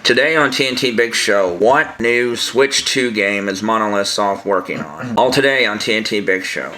Today on TNT Big Show, what new Switch 2 game is Monolith Soft working on? All today on TNT Big Show.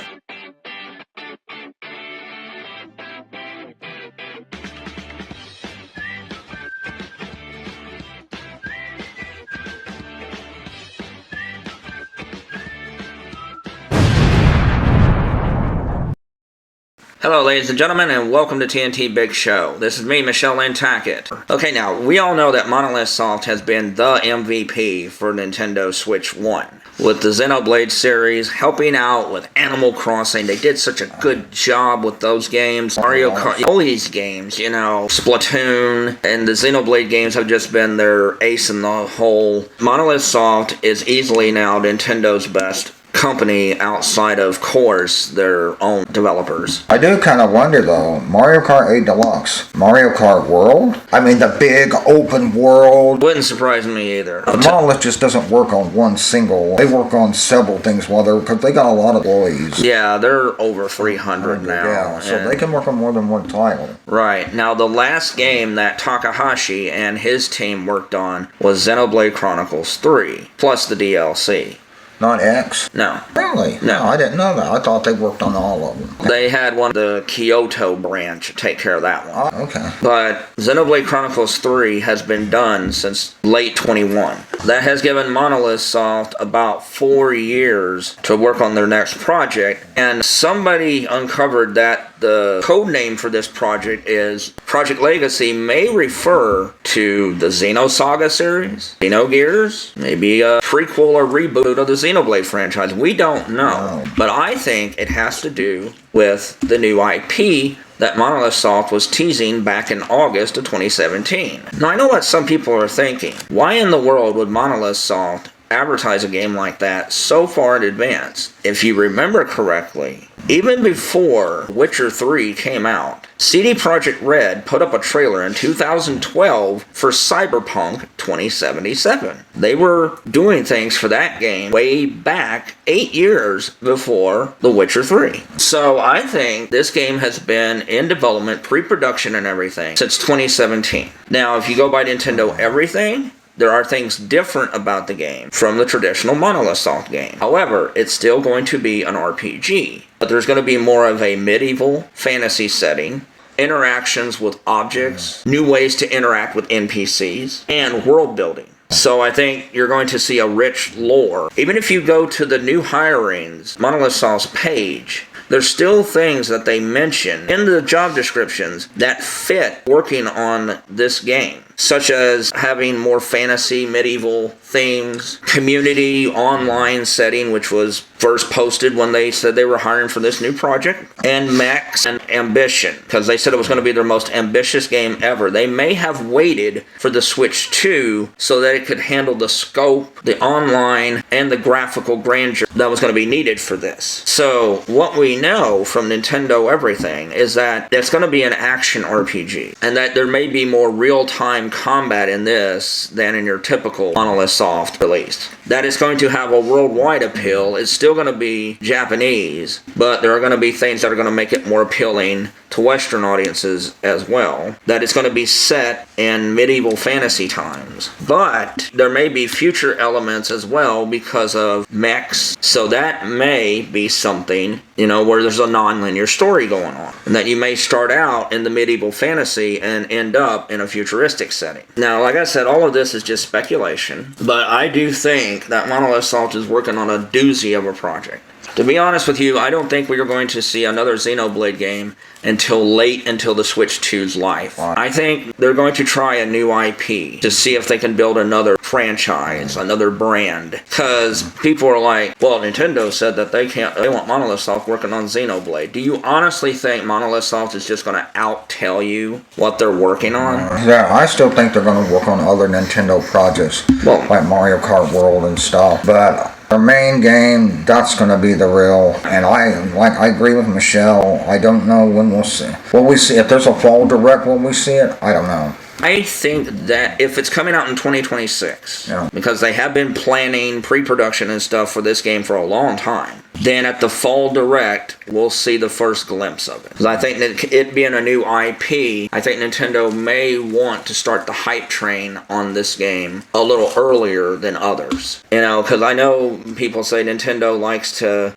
Hello ladies and gentlemen, and welcome to TNT Big Show. This is me, Michelle Nantucket. Okay, now, we all know that Monolith Soft has been the MVP for Nintendo Switch 1. With the Xenoblade series, helping out with Animal Crossing, they did such a good job with those games. Mario Kart, all these games, you know, Splatoon, and the Xenoblade games have just been their ace in the hole. Monolith Soft is easily now Nintendo's best company outside of course their own developers. I do kind of wonder though, Mario Kart 8 Deluxe, Mario Kart World, I mean the big open world. Wouldn't surprise me either. Monolith just doesn't work on one single, they work on several things because they got a lot of employees. Yeah, they're over 300 now. Yeah, so they can work on more than one title. Right. Now the last game that Takahashi and his team worked on was Xenoblade Chronicles 3, plus the DLC. Not X? No. Really? No, I didn't know that. I thought they worked on all of them. They had the Kyoto branch take care of that one. Oh, okay. But Xenoblade Chronicles 3 has been done since late 21. That has given Monolith Soft about 4 years to work on their next project, and somebody uncovered that the code name for this project is Project Legacy may refer to the Xenosaga series, Xenogears, maybe a prequel or reboot of the Xenoblade franchise. We don't know. But I think it has to do with the new IP that Monolith Soft was teasing back in August of 2017. Now I know what some people are thinking. Why in the world would Monolith Soft advertise a game like that so far in advance? If you remember correctly, even before Witcher 3 came out, CD Projekt Red put up a trailer in 2012 for Cyberpunk 2077. They were doing things for that game way back 8 years before The Witcher 3. So I think this game has been in development, pre-production and everything, since 2017. Now, if you go by Nintendo Everything, there are things different about the game from the traditional Monolith Soft game. However, it's still going to be an RPG, but there's going to be more of a medieval fantasy setting, interactions with objects, new ways to interact with NPCs, and world building. So I think you're going to see a rich lore. Even if you go to the new hirings, Monolith Soft's page, there's still things that they mention in the job descriptions that fit working on this game, such as having more fantasy, medieval themes, community online setting, which was first posted when they said they were hiring for this new project, and mechs and ambition, because they said it was going to be their most ambitious game ever. They may have waited for the Switch 2 so that it could handle the scope, the online, and the graphical grandeur that was going to be needed for this. So what we know from Nintendo Everything is that it's going to be an action RPG, and that there may be more real-time combat in this than in your typical Monolith Soft release. That is going to have a worldwide appeal. It's still going to be Japanese, but there are going to be things that are going to make it more appealing to Western audiences as well. That it's going to be set in medieval fantasy times. But there may be future elements as well because of mechs, so that may be something, you know, where there's a non-linear story going on, and that you may start out in the medieval fantasy and end up in a futuristic setting. Now, like I said, all of this is just speculation, but I do think that Monolith Soft is working on a doozy of a project. To be honest with you, I don't think we are going to see another Xenoblade game until the Switch 2's life. I think they're going to try a new IP to see if they can build another franchise, another brand. Because people are like, well, Nintendo said that they want Monolith Soft working on Xenoblade. Do you honestly think Monolith Soft is just going to out-tell you what they're working on? Yeah, I still think they're going to work on other Nintendo projects, like Mario Kart World and stuff. But their main game, that's going to be the real, and I agree with Michelle. I don't know when we'll see. Will we see, if there's a fall direct, will we see it? I don't know. I think that if it's coming out in 2026, because they have been planning pre-production and stuff for this game for a long time, then at the Fall Direct, we'll see the first glimpse of it. Because I think that it being a new IP, I think Nintendo may want to start the hype train on this game a little earlier than others. Because I know people say Nintendo likes to,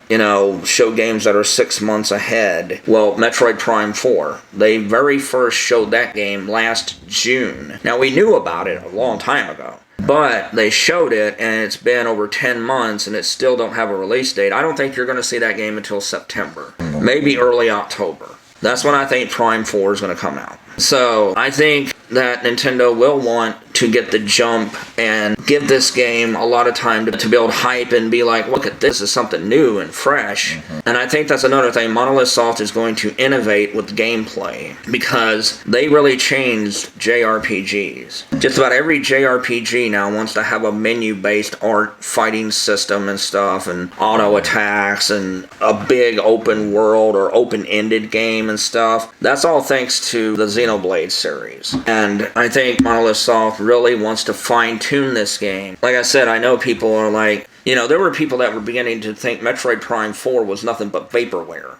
show games that are 6 months ahead. Well, Metroid Prime 4, they very first showed that game last June. Now, we knew about it a long time ago. But they showed it, and it's been over 10 months, and it still don't have a release date. I don't think you're going to see that game until September. Maybe early October. That's when I think Prime 4 is going to come out. So, I think that Nintendo will want to get the jump and give this game a lot of time to build hype and be like, look at this is something new and fresh. And I think that's another thing. Monolith Soft is going to innovate with gameplay because they really changed JRPGs. Just about every JRPG now wants to have a menu-based art fighting system and stuff and auto attacks and a big open world or open-ended game and stuff. That's all thanks to the Xenoblade series. And I think Monolith Soft really wants to fine-tune this game. Like I said, I know people are like, there were people that were beginning to think Metroid Prime 4 was nothing but vaporware.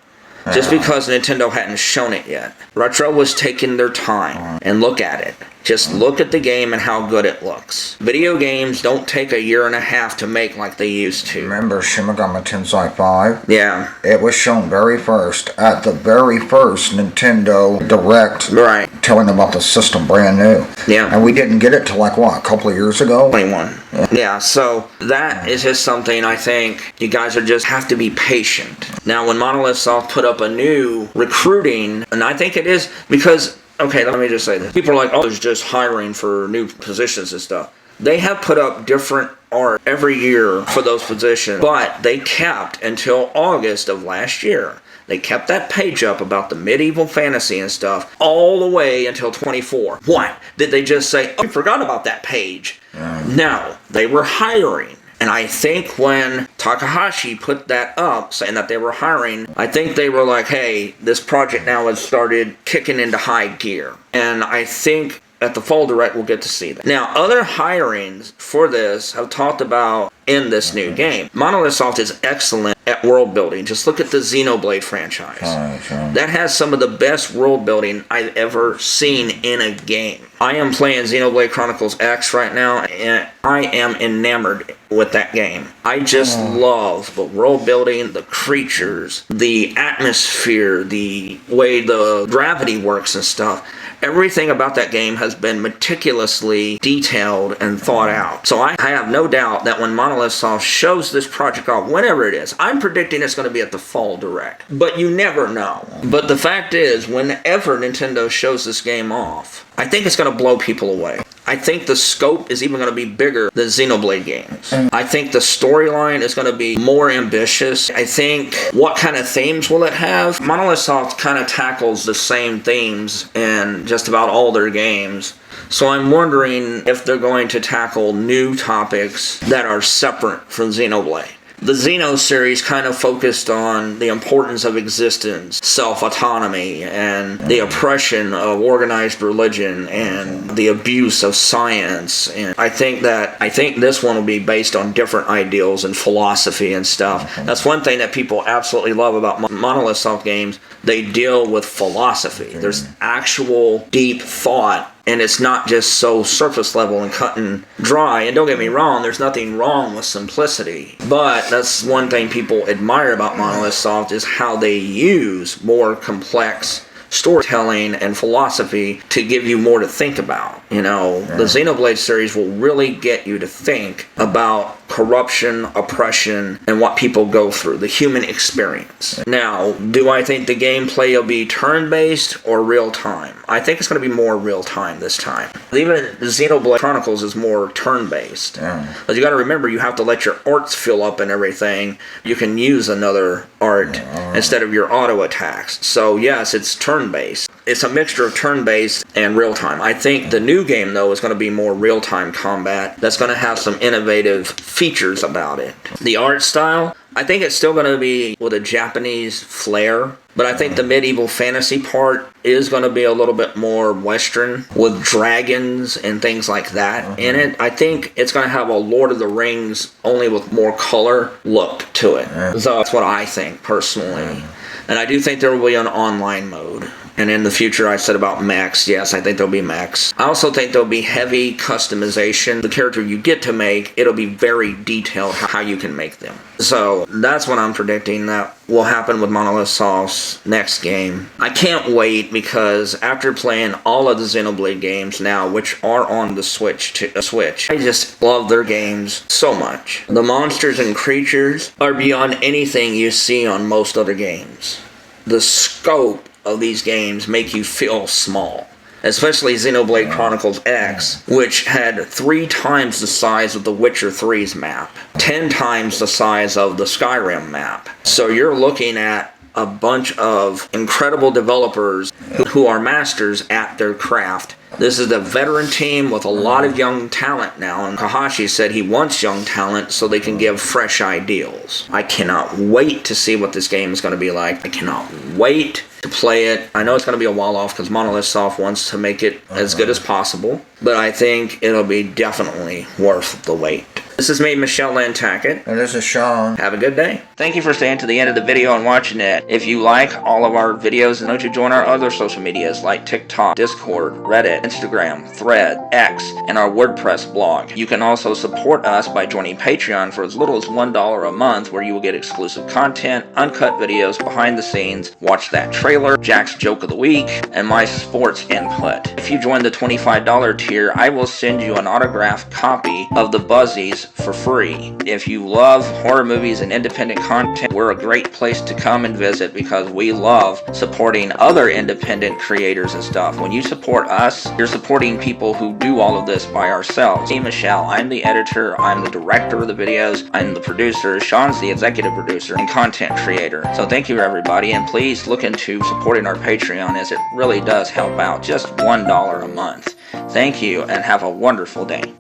Just because Nintendo hadn't shown it yet. Retro was taking their time and look at it. Just look at the game and how good it looks. Video games don't take a year and a half to make like they used to. Remember Shin Megami Tensei 5? Yeah. It was shown at the very first Nintendo Direct. Right. Telling about the system brand new. Yeah. And we didn't get it till a couple of years ago? 21. Yeah, so that is just something I think you guys just have to be patient. Now, when Monolith Soft put up a new recruiting, and I think it is because... Okay, let me just say this. People are like, there's just hiring for new positions and stuff. They have put up different art every year for those positions, but they kept until August of last year. They kept that page up about the medieval fantasy and stuff all the way until 24. What? Did they just say, we forgot about that page? No, they were hiring. And I think when Takahashi put that up, saying that they were hiring, I think they were like, hey, this project now has started kicking into high gear. And I think at the Fall Direct, we'll get to see that. Now, other hirings for this have talked about in this new game. Monolith Soft is excellent at world building. Just look at the Xenoblade franchise. That has some of the best world building I've ever seen in a game. I am playing Xenoblade Chronicles X right now, and I am enamored with that game. I just love the world building, the creatures, the atmosphere, the way the gravity works and stuff. Everything about that game has been meticulously detailed and thought out. So I have no doubt that when Monolith Soft shows this project off, whenever it is, I'm predicting it's going to be at the Fall Direct. But you never know. But the fact is, whenever Nintendo shows this game off, I think it's going to blow people away. I think the scope is even going to be bigger than Xenoblade games. I think the storyline is going to be more ambitious. I think what kind of themes will it have? Monolith Soft kind of tackles the same themes in just about all their games. So I'm wondering if they're going to tackle new topics that are separate from Xenoblade. The Xeno series kind of focused on the importance of existence, self-autonomy, and the oppression of organized religion, and the abuse of science. And I think this one will be based on different ideals and philosophy and stuff. That's one thing that people absolutely love about Monolith Soft games. They deal with philosophy. There's actual deep thought. And it's not just so surface level and cut and dry. And don't get me wrong, there's nothing wrong with simplicity. But that's one thing people admire about Monolith Soft is how they use more complex storytelling and philosophy to give you more to think about. The Xenoblade series will really get you to think about corruption, oppression, and what people go through, the human experience. Now, do I think the gameplay will be turn-based or real-time? I think it's going to be more real-time this time. Even Xenoblade Chronicles is more turn-based. But you got to remember, you have to let your arts fill up and everything. You can use another art instead of your auto attacks. So yes, it's turn-based. It's a mixture of turn-based and real-time. I think the new game, though, is going to be more real-time combat. That's going to have some innovative features about it. The art style, I think it's still going to be with a Japanese flair. But I think the medieval fantasy part is going to be a little bit more Western with dragons and things like that in it. I think it's going to have a Lord of the Rings only with more color look to it. So that's what I think personally. And I do think there will be an online mode. And in the future, I said about mechs. Yes, I think there'll be mechs. I also think there'll be heavy customization. The character you get to make, it'll be very detailed how you can make them. So that's what I'm predicting that will happen with Monolith Soft's next game. I can't wait because after playing all of the Xenoblade games now, which are on the Switch, I just love their games so much. The monsters and creatures are beyond anything you see on most other games. The scope of these games make you feel small. Especially Xenoblade Chronicles X, which had 3 times the size of the Witcher 3's map, 10 times the size of the Skyrim map. So you're looking at a bunch of incredible developers who are masters at their craft. This is a veteran team with a lot of young talent now, and Kahashi said he wants young talent so they can give fresh ideals. I cannot wait to see what this game is going to be like. I cannot wait to play it. I know it's going to be a while off because Monolith Soft wants to make it as good as possible, but I think it'll be definitely worth the wait. This is me, Michelle Lantackett. And this is Sean. Have a good day. Thank you for staying to the end of the video and watching it. If you like all of our videos, don't you join our other social medias like TikTok, Discord, Reddit, Instagram, Thread, X, and our WordPress blog. You can also support us by joining Patreon for as little as $1 a month, where you will get exclusive content, uncut videos, behind the scenes, watch that trailer, Jack's Joke of the Week, and my sports input. If you join the $25 tier, I will send you an autographed copy of The Buzzies for free. If you love horror movies and independent content, we're a great place to come and visit because we love supporting other independent creators and stuff. When you support us, you're supporting people who do all of this by ourselves. Me, Michelle, I'm the editor, I'm the director of the videos, I'm the producer, Sean's the executive producer and content creator. So thank you everybody, and please look into supporting our Patreon as it really does help out. Just $1 a month. Thank you and have a wonderful day.